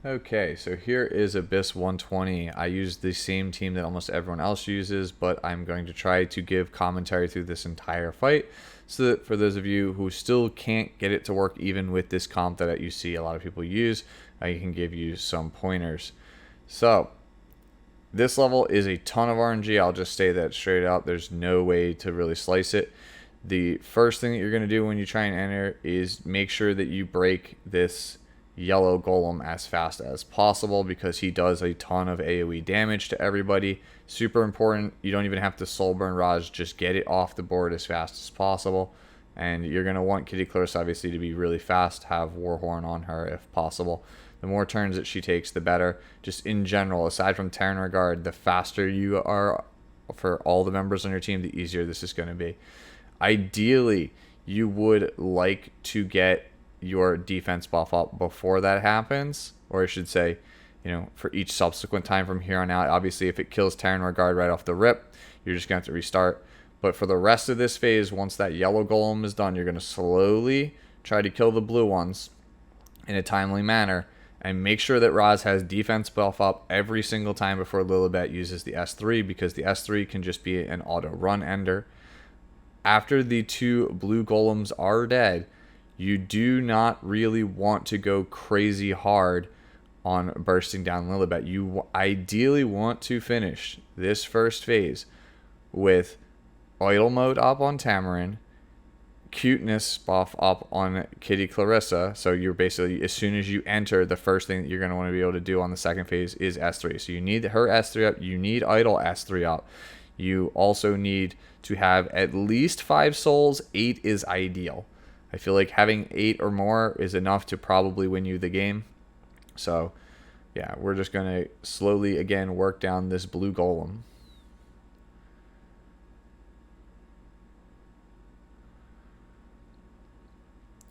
Okay, so here is Abyss 120. I use the same team that almost everyone else uses, but I'm going to try to give commentary through this entire fight so that for those of you who still can't get it to work even with this comp that you see a lot of people use, I can give you some pointers. So, this level is a ton of RNG. I'll just say that straight out. There's no way to really slice it. The first thing that you're going to do when you try and enter is make sure that you break this yellow golem as fast as possible because he does a ton of AoE damage to everybody. Super important. You don't even have to soul burn Raj. Just get it off the board as fast as possible. And you're going to want Kitty Clarissa obviously to be really fast. Have Warhorn on her if possible. The more turns that she takes, the better. Just in general, aside from Terran Regard, the faster you are for all the members on your team, the easier this is going to be. Ideally, you would like to get your defense buff up before that happens, or I should say, for each subsequent time from here on out. Obviously, if it kills Terran Regard right off the rip, you're just going to have to restart. But for the rest of this phase, once that yellow golem is done, you're going to slowly try to kill the blue ones in a timely manner, and make sure that Raz has defense buff up every single time before Lilibet uses the S3, because the S3 can just be an auto run ender. After the two blue golems are dead, you do not really want to go crazy hard on bursting down Lilibet. You ideally want to finish this first phase with idle mode up on Tamarin, cuteness buff up on Kitty Clarissa. So you're basically, as soon as you enter, the first thing that you're going to want to be able to do on the second phase is S3. So you need her S3 up. You need idle S3 up. You also need to have at least 5 souls. 8 is ideal. I feel like having 8 or more is enough to probably win you the game. So yeah, we're just going to slowly again work down this blue golem.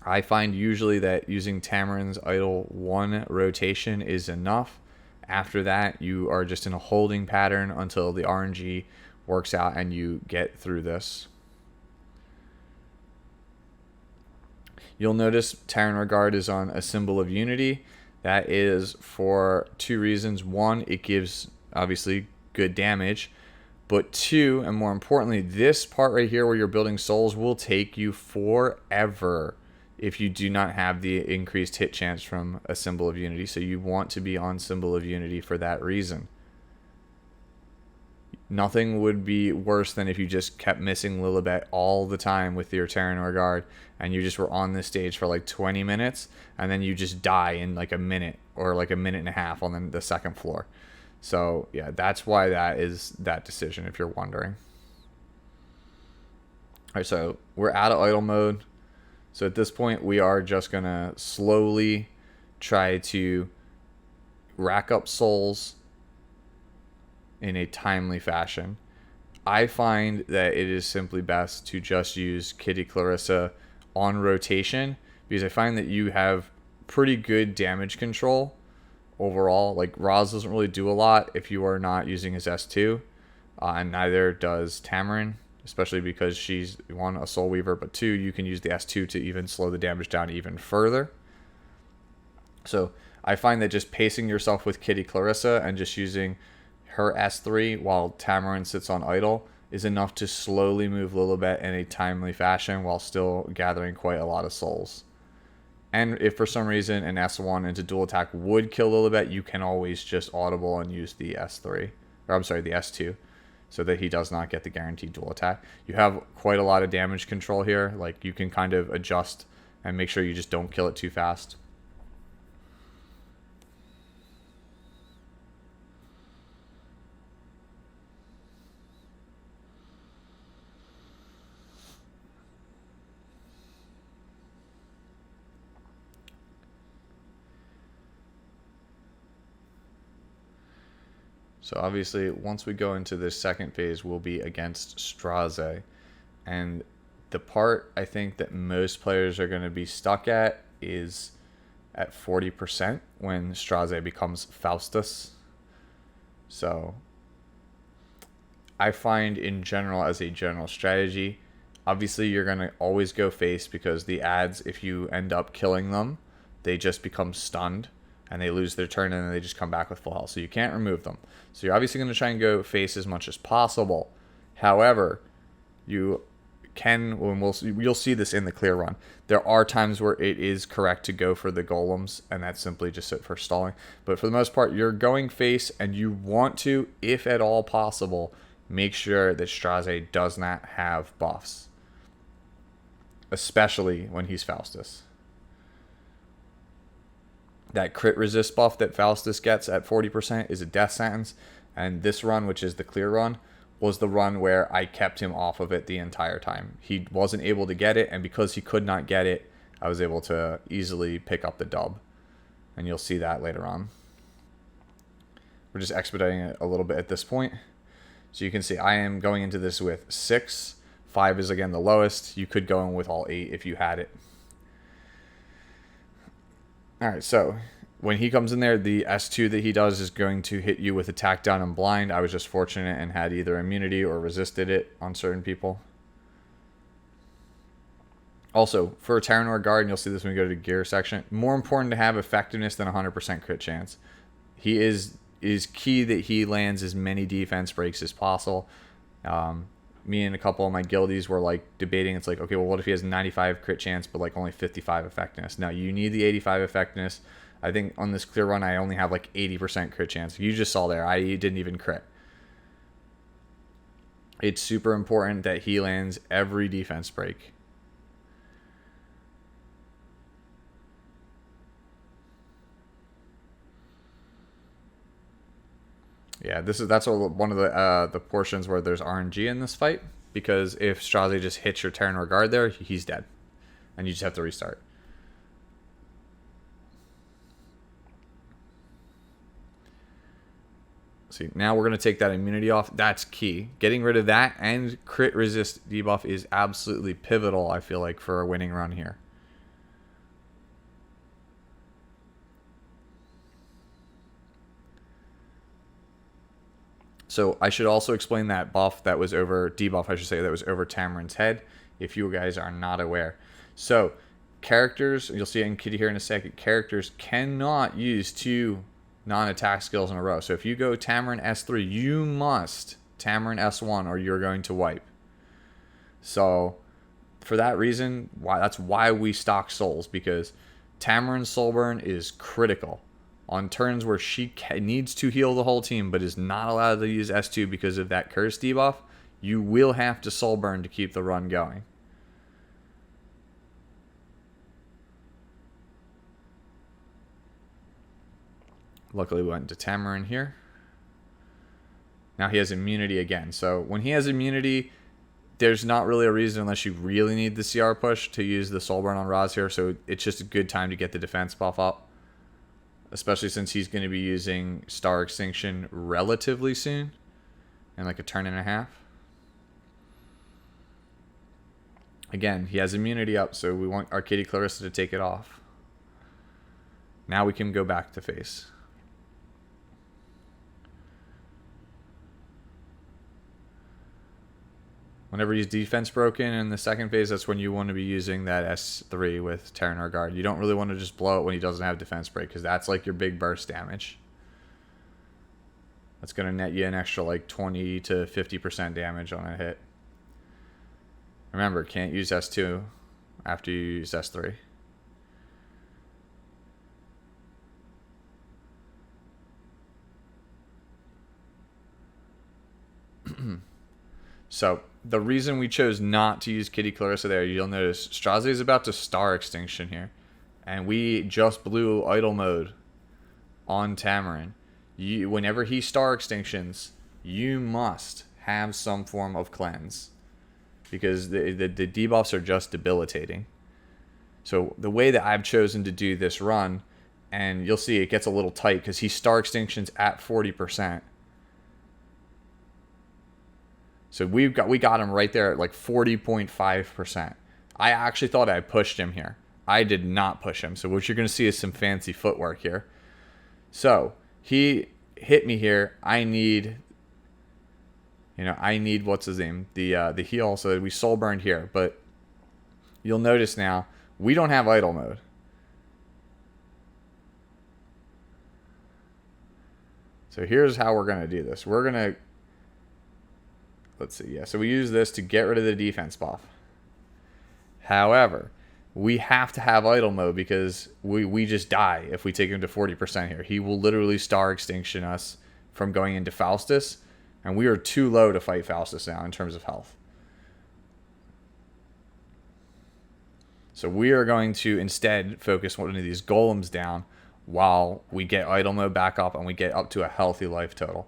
I find usually that using Tamarin's idle 1 rotation is enough. After that, you are just in a holding pattern until the RNG works out and you get through this. You'll notice Terran Regard is on a symbol of unity. That is for 2 reasons. 1, it gives obviously good damage. But 2, and more importantly, this part right here where you're building souls will take you forever if you do not have the increased hit chance from a symbol of unity. So you want to be on symbol of unity for that reason. Nothing would be worse than if you just kept missing Lilibet all the time with your Terran Regard and you just were on this stage for like 20 minutes and then you just die in like a minute or like a minute and a half on the second floor. So yeah, that's why that is that decision, if you're wondering. All right, so we're out of idle mode. So at this point, we are just going to slowly try to rack up souls in a timely fashion. I find that it is simply best to just use Kitty Clarissa on rotation because I find that you have pretty good damage control overall. Like, Roz doesn't really do a lot if you are not using his S2, and neither does Tamarin, especially because she's, 1, a Soul Weaver, but 2, you can use the S2 to even slow the damage down even further. So I find that just pacing yourself with Kitty Clarissa and just using her S3 while Tamarin sits on idle is enough to slowly move Lilibet in a timely fashion while still gathering quite a lot of souls. And if for some reason an S1 into dual attack would kill Lilibet, you can always just audible and use the S3, or I'm sorry, the S2, so that he does not get the guaranteed dual attack. You have quite a lot of damage control here. Like, you can kind of adjust and make sure you just don't kill it too fast. So obviously, once we go into this second phase, we'll be against Straze. And the part I think that most players are going to be stuck at is at 40% when Straze becomes Faustus. So I find in general, as a general strategy, obviously you're going to always go face because the ads, if you end up killing them, they just become stunned and they lose their turn and then they just come back with full health. So you can't remove them. So you're obviously going to try and go face as much as possible. However, you can, you'll see this in the clear run. There are times where it is correct to go for the golems, and that's simply just for stalling. But for the most part, you're going face, and you want to, if at all possible, make sure that Straze does not have buffs, especially when he's Faustus. That crit resist buff that Faustus gets at 40% is a death sentence, and this run, which is the clear run, was the run where I kept him off of it the entire time. He wasn't able to get it, and because he could not get it, I was able to easily pick up the dub. And you'll see that later on. We're just expediting it a little bit at this point. So you can see I am going into this with 6. 5 is again the lowest. You could go in with all 8 if you had it. Alright, so when he comes in there, the S2 that he does is going to hit you with attack down and blind. I was just fortunate and had either immunity or resisted it on certain people. Also, for a Terranor Guard, and you'll see this when we go to the gear section, more important to have effectiveness than 100% crit chance. He is key that he lands as many defense breaks as possible. Me and a couple of my guildies were like debating. It's like, okay, well, what if he has 95 crit chance but like only 55 effectiveness? Now you need the 85 effectiveness. I think on this clear run I only have like 80% crit chance. You just saw there I didn't even crit. It's super important that he lands every defense break. Yeah, that's one of the portions where there's RNG in this fight, because if Straze just hits your Terranor Guard there, he's dead, and you just have to restart. See, now we're going to take that immunity off. That's key. Getting rid of that and crit resist debuff is absolutely pivotal, I feel like, for a winning run here. So I should also explain that buff that was over, debuff I should say, that was over Tamarin's head, if you guys are not aware. So characters, you'll see it in Kitty here in a second, characters cannot use 2 non-attack skills in a row. So if you go Tamarin S3, you must Tamarin S1 or you're going to wipe. So for that reason, that's why we stock souls, because Tamarin's soul burn is critical. On turns where she needs to heal the whole team but is not allowed to use S2 because of that curse debuff, you will have to soul burn to keep the run going. Luckily we went to Tamarin here. Now he has immunity again. So when he has immunity, there's not really a reason, unless you really need the CR push, to use the soul burn on Raz here. So it's just a good time to get the defense buff up, especially since he's going to be using Star Extinction relatively soon, in like a turn and a half. Again, he has immunity up, so we want our Kitty Clarissa to take it off. Now we can go back to face. Whenever he's defense broken in the second phase, that's when you want to be using that S3 with Terranor Guard. You don't really want to just blow it when he doesn't have defense break, because that's like your big burst damage. That's going to net you an extra like 20 to 50% damage on a hit. Remember, can't use S2 after you use S3. So the reason we chose not to use Kitty Clarissa there, you'll notice Straze is about to Star Extinction here, and we just blew idle mode on Tamarin. Whenever he Star Extinctions, you must have some form of cleanse, because the debuffs are just debilitating. So the way that I've chosen to do this run, and you'll see it gets a little tight because he Star Extinctions at 40%. So we got him right there at like 40.5%. I actually thought I pushed him here. I did not push him. So what you're going to see is some fancy footwork here. So he hit me here. I need what's his name? The heal. So we soul burned here. But you'll notice now we don't have idle mode. So here's how we're going to do this. We're going to, let's see, yeah. So we use this to get rid of the defense buff. However, we have to have idle mode because we just die if we take him to 40% here. He will literally star extinction us from going into Faustus, and we are too low to fight Faustus now in terms of health. So we are going to instead focus one of these golems down while we get idle mode back up and we get up to a healthy life total.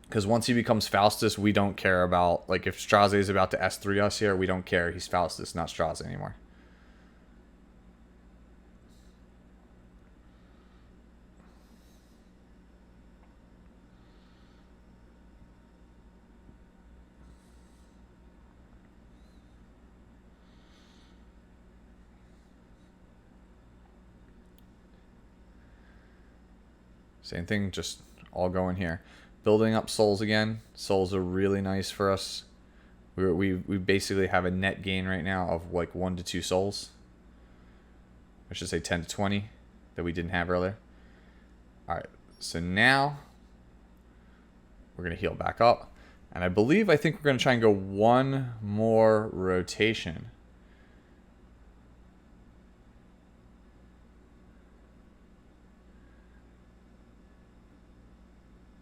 Because once he becomes Faustus, we don't care about, like, if Straze is about to S3 us here, we don't care. He's Faustus, not Straze anymore. Same thing, just all going here. Building up souls again. Souls are really nice for us. We basically have a net gain right now of like 1 to 2 souls. I should say 10 to 20 that we didn't have earlier. Alright, so now we're going to heal back up. And I think we're going to try and go one more rotation.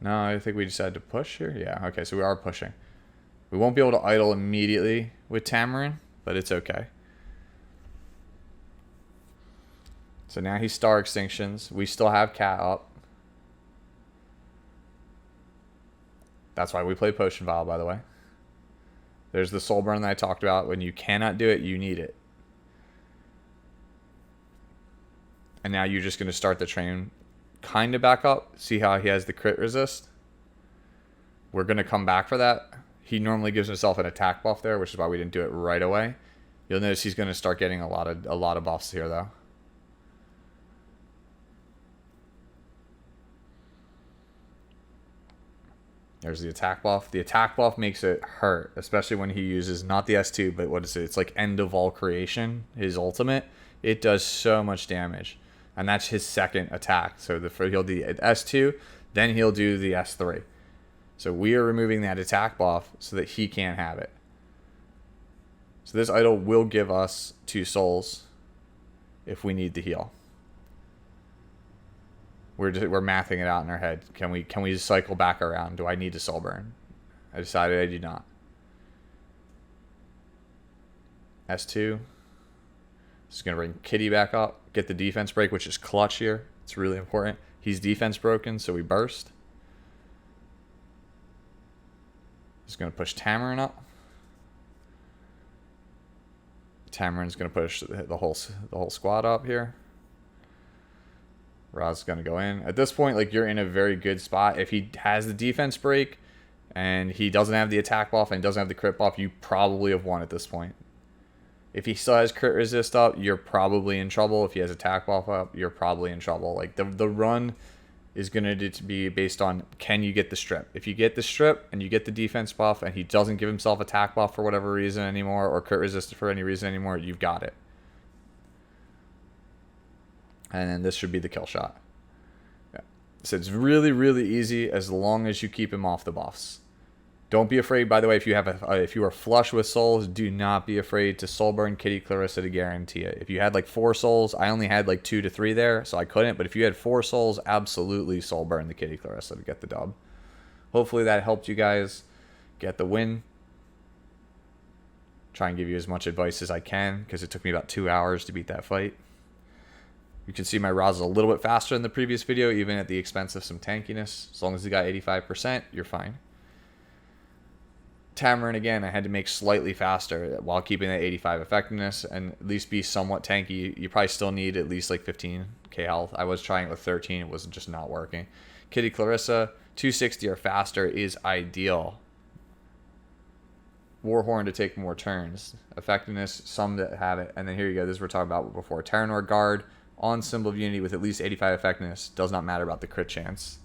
No, I think we decided to push here. Yeah, okay, so we are pushing. We won't be able to idle immediately with Tamarin, but it's okay. So now he's star extinctions. We still have Cat up. That's why we play Potion Vial, by the way. There's the soul burn that I talked about. When you cannot do it, you need it. And now you're just going to start the train kind of back up. See how he has the crit resist? We're going to come back for that. He normally gives himself an attack buff there, which is why we didn't do it right away. You'll notice he's going to start getting a lot of buffs here, though. There's the attack buff. The attack buff makes it hurt, especially when he uses not the S2, but what is it? It's like End of All Creation, his ultimate. It does so much damage. And that's his second attack. So he'll do the S2, then he'll do the S3. So we are removing that attack buff so that he can't have it. So this idol will give us 2 souls if we need to heal. We're mathing it out in our head. Can we cycle back around? Do I need to soul burn? I decided I do not. S2. This is going to bring Kitty back up. Get the defense break, which is clutch here. It's really important. He's defense broken, so we burst. Just going to push Tamarin up. Tamarin's going to push the whole squad up here. Raz's going to go in. At this point, like, you're in a very good spot. If he has the defense break and he doesn't have the attack buff and doesn't have the crit buff, you probably have won at this point. If he still has crit resist up, you're probably in trouble. If he has attack buff up, you're probably in trouble. Like, the run is going to be based on, can you get the strip? If you get the strip and you get the defense buff and he doesn't give himself attack buff for whatever reason anymore, or crit resist for any reason anymore, you've got it. And then this should be the kill shot. Yeah. So it's really, really easy as long as you keep him off the buffs. Don't be afraid, by the way, if you have if you are flush with souls, do not be afraid to soul burn Kitty Clarissa to guarantee it. If you had like 4 souls, I only had like 2 to 3 there, so I couldn't. But if you had 4 souls, absolutely soul burn the Kitty Clarissa to get the dub. Hopefully that helped you guys get the win. Try and give you as much advice as I can, because it took me about 2 hours to beat that fight. You can see my Raz is a little bit faster than the previous video, even at the expense of some tankiness. As long as he got 85%, you're fine. Tamarin, again, I had to make slightly faster while keeping that 85 effectiveness and at least be somewhat tanky. You probably still need at least like 15k health. I was trying it with 13. It was just not working. Kitty Clarissa, 260 or faster is ideal. Warhorn to take more turns. Effectiveness, some that have it. And then here you go. This is what we're talking about before. Terranor Guard on Symbol of Unity with at least 85 effectiveness. Does not matter about the crit chance.